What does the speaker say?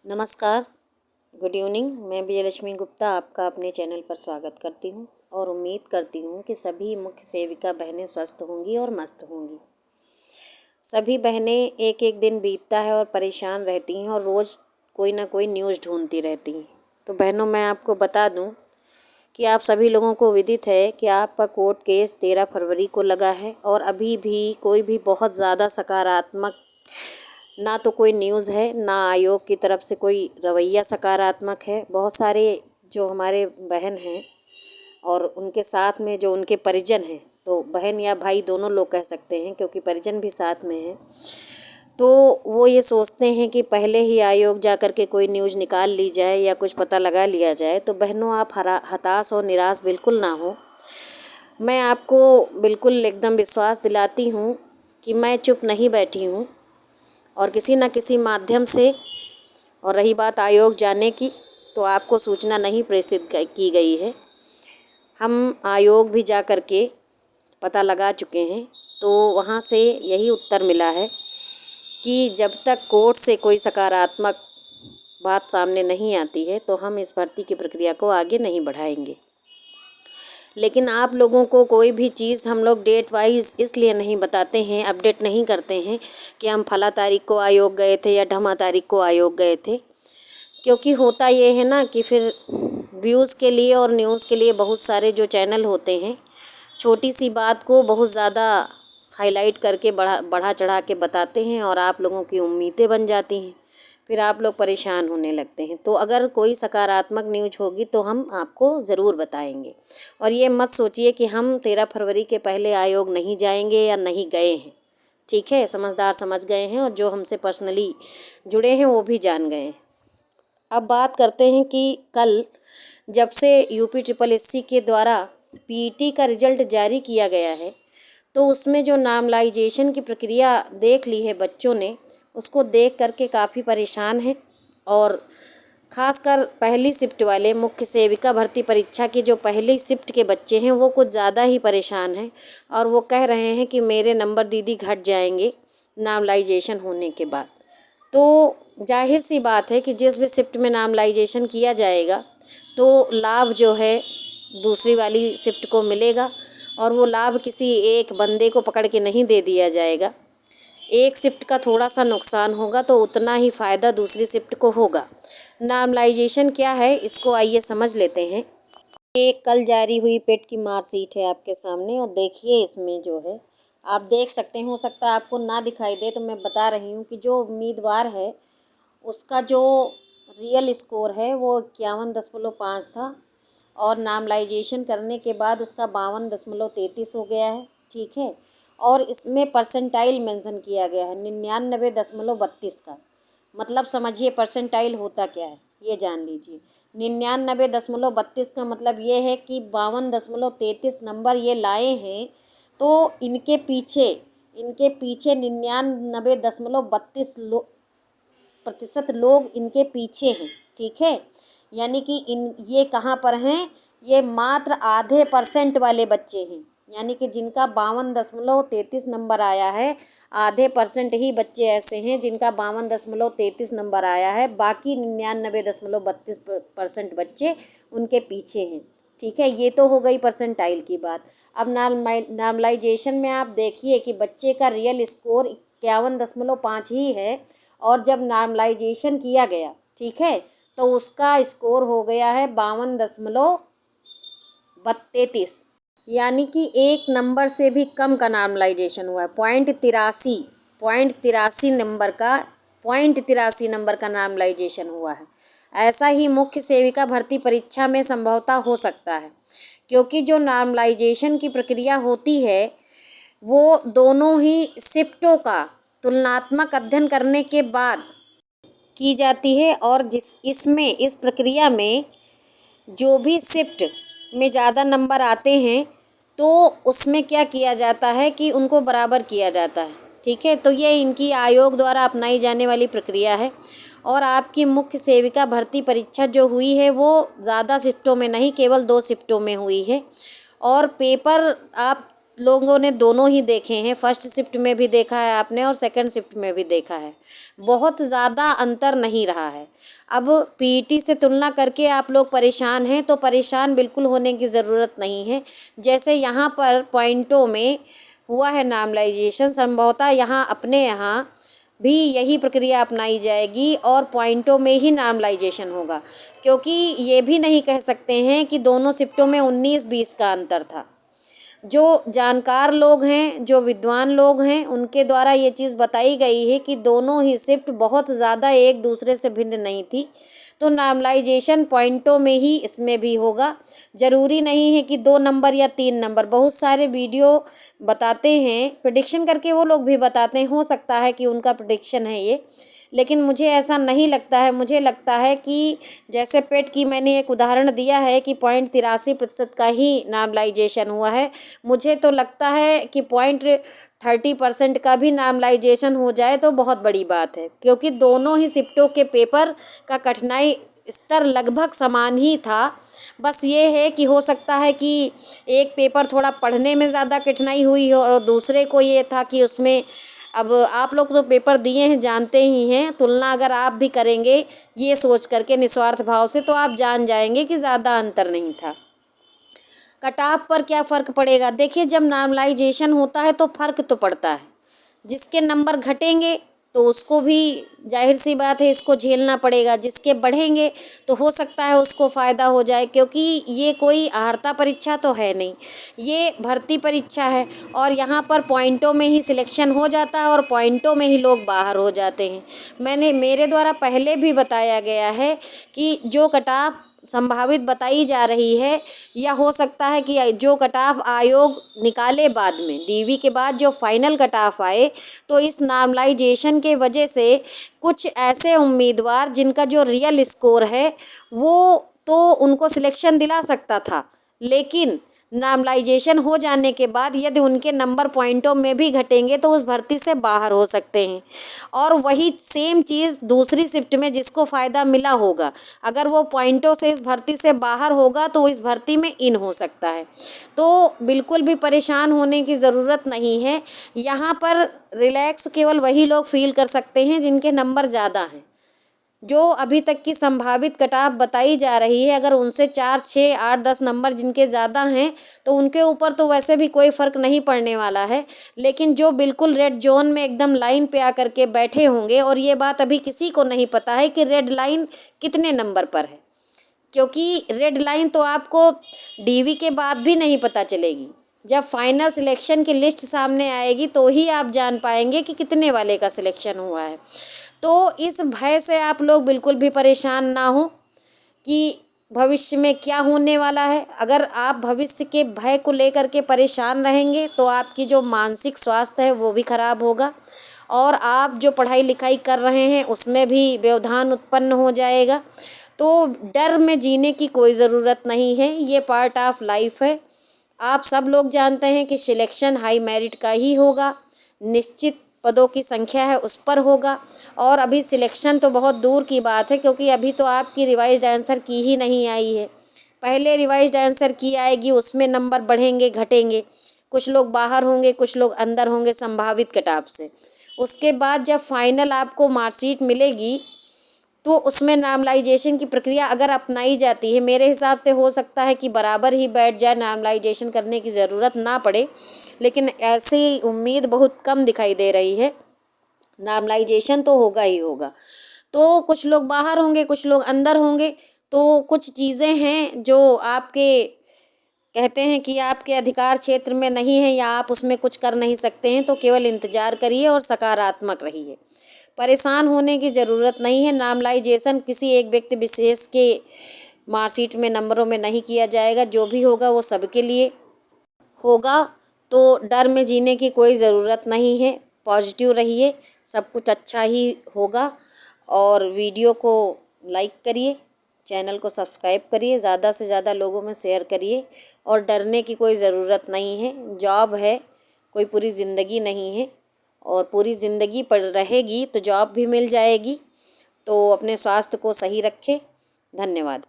नमस्कार, good evening. मैं विजयलक्ष्मी गुप्ता आपका अपने चैनल पर स्वागत करती हूं और उम्मीद करती हूं कि सभी मुख्य सेविका बहनें स्वस्थ होंगी और मस्त होंगी। सभी बहनें एक एक दिन बीतता है और परेशान रहती हैं और रोज़ कोई ना कोई न्यूज़ ढूंढती रहती हैं। तो बहनों, मैं आपको बता दूं कि आप सभी लोगों को विदित है कि आपका कोर्ट केस 13 फरवरी को लगा है और अभी भी कोई भी बहुत ज़्यादा सकारात्मक ना तो कोई न्यूज़ है, ना आयोग की तरफ से कोई रवैया सकारात्मक है। बहुत सारे जो हमारे बहन हैं और उनके साथ में जो उनके परिजन हैं, तो बहन या भाई दोनों लोग कह सकते हैं क्योंकि परिजन भी साथ में हैं, तो वो ये सोचते हैं कि पहले ही आयोग जा कर के कोई न्यूज़ निकाल ली जाए या कुछ पता लगा लिया जाए। तो बहनों, आप हताश और निराश बिल्कुल ना हो। मैं आपको बिल्कुल एकदम विश्वास दिलाती हूँ कि मैं चुप नहीं बैठी हूँ और किसी न किसी माध्यम से, और रही बात आयोग जाने की, तो आपको सूचना नहीं प्रेषित की गई है। हम आयोग भी जा कर के पता लगा चुके हैं, तो वहाँ से यही उत्तर मिला है कि जब तक कोर्ट से कोई सकारात्मक बात सामने नहीं आती है तो हम इस भर्ती की प्रक्रिया को आगे नहीं बढ़ाएंगे। लेकिन आप लोगों को कोई भी चीज़ हम लोग डेट वाइज इसलिए नहीं बताते हैं, अपडेट नहीं करते हैं कि हम फला तारीख को आयोग गए थे या ढमा तारीख को आयोग गए थे, क्योंकि होता ये है ना कि फिर व्यूज़ के लिए और न्यूज़ के लिए बहुत सारे जो चैनल होते हैं छोटी सी बात को बहुत ज़्यादा हाईलाइट करके बढ़ा चढ़ा के बताते हैं और आप लोगों की उम्मीदें बन जाती हैं, फिर आप लोग परेशान होने लगते हैं। तो अगर कोई सकारात्मक न्यूज़ होगी तो हम आपको ज़रूर बताएंगे। और ये मत सोचिए कि हम 13 फरवरी के पहले आयोग नहीं जाएंगे या नहीं गए हैं। ठीक है, समझदार समझ गए हैं और जो हमसे पर्सनली जुड़े हैं वो भी जान गए हैं। अब बात करते हैं कि कल जब से यूपी ट्रिपल एससी के द्वारा पीईटी का रिजल्ट जारी किया गया है, तो उसमें जो नामलाइजेशन की प्रक्रिया देख ली है बच्चों ने, उसको देख करके काफ़ी परेशान है। और ख़ासकर पहली शिफ्ट वाले मुख्य सेविका भर्ती परीक्षा की जो पहली शिफ्ट के बच्चे हैं वो कुछ ज़्यादा ही परेशान हैं और वो कह रहे हैं कि मेरे नंबर दीदी घट जाएंगे नामलाइजेशन होने के बाद। तो जाहिर सी बात है कि जिस भी शिफ्ट में नामलाइजेशन किया जाएगा तो लाभ जो है दूसरी वाली शिफ्ट को मिलेगा और वो लाभ किसी एक बंदे को पकड़ के नहीं दे दिया जाएगा। एक शिफ्ट का थोड़ा सा नुकसान होगा तो उतना ही फ़ायदा दूसरी शिफ्ट को होगा। नॉर्मलाइजेशन क्या है, इसको आइए समझ लेते हैं। ये कल जारी हुई पेट की मार्कशीट है आपके सामने और देखिए इसमें जो है आप देख सकते हैं, हो सकता है आपको ना दिखाई दे तो मैं बता रही हूँ कि जो उम्मीदवार है उसका जो रियल स्कोर है वो 51.5 था और नामलाइजेशन करने के बाद उसका 52.33 हो गया है। ठीक है, और इसमें परसेंटाइल मेंशन किया गया है 99.32 का। मतलब समझिए परसेंटाइल होता क्या है, ये जान लीजिए। 99.32 का मतलब ये है कि 52.33 नंबर ये लाए हैं, तो इनके पीछे 99.32% लोग इनके पीछे हैं। ठीक है, यानी कि ये कहाँ पर हैं, ये मात्र आधे % वाले बच्चे हैं। यानी कि जिनका 52.33 नंबर आया है, आधे % ही बच्चे ऐसे हैं जिनका 52.33 नंबर आया है, बाकी 99.32% बच्चे उनके पीछे हैं। ठीक है, ये तो हो गई परसेंटाइल की बात। अब नॉर्मलाइजेशन में आप देखिए कि बच्चे का रियल स्कोर 51.5 ही है और जब नॉर्मलाइजेशन किया गया, ठीक है, तो उसका स्कोर हो गया है 52.32, यानी कि एक नंबर से भी कम का नॉर्मलाइजेशन हुआ है। 0.83 नंबर का नॉर्मलाइजेशन हुआ है। ऐसा ही मुख्य सेविका भर्ती परीक्षा में संभवतः हो सकता है, क्योंकि जो नॉर्मलाइजेशन की प्रक्रिया होती है वो दोनों ही शिफ्टों का तुलनात्मक अध्ययन करने के बाद की जाती है और इस प्रक्रिया में जो भी शिफ्ट में ज़्यादा नंबर आते हैं तो उसमें क्या किया जाता है कि उनको बराबर किया जाता है। ठीक है, तो ये इनकी आयोग द्वारा अपनाई जाने वाली प्रक्रिया है। और आपकी मुख्य सेविका भर्ती परीक्षा जो हुई है वो ज़्यादा शिफ्टों में नहीं, केवल 2 शिफ्टों में हुई है और पेपर आप लोगों ने दोनों ही देखे हैं, फर्स्ट शिफ्ट में भी देखा है आपने और सेकंड शिफ्ट में भी देखा है, बहुत ज़्यादा अंतर नहीं रहा है। अब पीईटी से तुलना करके आप लोग परेशान हैं, तो परेशान बिल्कुल होने की ज़रूरत नहीं है। जैसे यहाँ पर पॉइंटों में हुआ है नॉर्मलाइजेशन, संभवतः यहाँ अपने यहाँ भी यही प्रक्रिया अपनाई जाएगी और पॉइंटों में ही नॉर्मलाइजेशन होगा, क्योंकि ये भी नहीं कह सकते हैं कि दोनों शिफ्टों में 19-20 का अंतर था। जो जानकार लोग हैं, जो विद्वान लोग हैं, उनके द्वारा ये चीज़ बताई गई है कि दोनों ही शिफ्ट बहुत ज़्यादा एक दूसरे से भिन्न नहीं थी। तो नॉर्मलाइजेशन पॉइंटों में ही इसमें भी होगा। ज़रूरी नहीं है कि 2 नंबर या 3 नंबर, बहुत सारे वीडियो बताते हैं, प्रेडिक्शन करके वो लोग भी बताते हैं, हो सकता है कि उनका प्रेडिक्शन है ये, लेकिन मुझे ऐसा नहीं लगता है। मुझे लगता है कि जैसे पेट की मैंने एक उदाहरण दिया है कि 0.83% का ही नॉर्मलाइजेशन हुआ है, मुझे तो लगता है कि 0.30% का भी नॉर्मलाइजेशन हो जाए तो बहुत बड़ी बात है, क्योंकि दोनों ही शिफ्टों के पेपर का कठिनाई स्तर लगभग समान ही था। बस ये है कि हो सकता है कि एक पेपर थोड़ा पढ़ने में ज़्यादा कठिनाई हुई हो और दूसरे को ये था कि उसमें, अब आप लोग तो पेपर दिए हैं, जानते ही हैं, तुलना अगर आप भी करेंगे ये सोच करके निस्वार्थ भाव से, तो आप जान जाएंगे कि ज़्यादा अंतर नहीं था। कट ऑफ पर क्या फ़र्क पड़ेगा? देखिए, जब नॉर्मलाइजेशन होता है तो फ़र्क तो पड़ता है। जिसके नंबर घटेंगे तो उसको भी जाहिर सी बात है इसको झेलना पड़ेगा, जिसके बढ़ेंगे तो हो सकता है उसको फ़ायदा हो जाए, क्योंकि ये कोई आहारता परीक्षा तो है नहीं, ये भर्ती परीक्षा है और यहाँ पर पॉइंटों में ही सिलेक्शन हो जाता है और पॉइंटों में ही लोग बाहर हो जाते हैं। मेरे द्वारा पहले भी बताया गया है कि जो कट ऑफ संभावित बताई जा रही है, या हो सकता है कि जो कट ऑफ आयोग निकाले बाद में, डीवी के बाद जो फाइनल कट ऑफ आए, तो इस नॉर्मलाइजेशन के वजह से कुछ ऐसे उम्मीदवार जिनका जो रियल स्कोर है वो तो उनको सिलेक्शन दिला सकता था, लेकिन नॉर्मलाइजेशन हो जाने के बाद यदि उनके नंबर पॉइंटों में भी घटेंगे तो उस भर्ती से बाहर हो सकते हैं। और वही सेम चीज़ दूसरी शिफ्ट में जिसको फ़ायदा मिला होगा, अगर वो पॉइंटों से इस भर्ती से बाहर होगा तो इस भर्ती में इन हो सकता है। तो बिल्कुल भी परेशान होने की ज़रूरत नहीं है। यहाँ पर रिलैक्स केवल वही लोग फील कर सकते हैं जिनके नंबर ज़्यादा हैं। जो अभी तक की संभावित कट ऑफ बताई जा रही है, अगर उनसे 4, 6, 8, 10 नंबर जिनके ज़्यादा हैं तो उनके ऊपर तो वैसे भी कोई फ़र्क नहीं पड़ने वाला है। लेकिन जो बिल्कुल रेड जोन में एकदम लाइन पे आकर के बैठे होंगे, और ये बात अभी किसी को नहीं पता है कि रेड लाइन कितने नंबर पर है, क्योंकि रेड लाइन तो आपको डीवी के बाद भी नहीं पता चलेगी। जब फाइनल सिलेक्शन की लिस्ट सामने आएगी तो ही आप जान पाएंगे कि कितने वाले का सिलेक्शन हुआ है। तो इस भय से आप लोग बिल्कुल भी परेशान ना हो कि भविष्य में क्या होने वाला है। अगर आप भविष्य के भय को लेकर के परेशान रहेंगे तो आपकी जो मानसिक स्वास्थ्य है वो भी खराब होगा, और आप जो पढ़ाई लिखाई कर रहे हैं उसमें भी व्यवधान उत्पन्न हो जाएगा। तो डर में जीने की कोई ज़रूरत नहीं है, ये पार्ट ऑफ लाइफ है। आप सब लोग जानते हैं कि सिलेक्शन हाई मेरिट का ही होगा, निश्चित पदों की संख्या है उस पर होगा, और अभी सिलेक्शन तो बहुत दूर की बात है, क्योंकि अभी तो आपकी रिवाइज्ड आंसर की ही नहीं आई है। पहले रिवाइज्ड आंसर की आएगी, उसमें नंबर बढ़ेंगे घटेंगे, कुछ लोग बाहर होंगे कुछ लोग अंदर होंगे संभावित कट ऑफ से। उसके बाद जब फाइनल आपको मार्कशीट मिलेगी तो उसमें नॉर्मलाइजेशन की प्रक्रिया अगर अपनाई जाती है, मेरे हिसाब से हो सकता है कि बराबर ही बैठ जाए, नॉर्मलाइजेशन करने की ज़रूरत ना पड़े, लेकिन ऐसी उम्मीद बहुत कम दिखाई दे रही है। नॉर्मलाइजेशन तो होगा ही होगा। तो कुछ लोग बाहर होंगे कुछ लोग अंदर होंगे, तो कुछ चीज़ें हैं जो आपके कहते हैं कि आपके अधिकार क्षेत्र में नहीं है या आप उसमें कुछ कर नहीं सकते हैं, तो केवल इंतज़ार करिए और सकारात्मक रहिए। परेशान होने की ज़रूरत नहीं है। नॉर्मलाइजेशन किसी एक व्यक्ति विशेष के मार्कशीट में नंबरों में नहीं किया जाएगा, जो भी होगा वो सबके लिए होगा। तो डर में जीने की कोई ज़रूरत नहीं है, पॉजिटिव रहिए, सब कुछ अच्छा ही होगा। और वीडियो को लाइक करिए, चैनल को सब्सक्राइब करिए, ज़्यादा से ज़्यादा लोगों में शेयर करिए। और डरने की कोई ज़रूरत नहीं है, जॉब है, कोई पूरी ज़िंदगी नहीं है, और पूरी ज़िंदगी पड़ रहेगी तो जॉब भी मिल जाएगी। तो अपने स्वास्थ्य को सही रखें। धन्यवाद।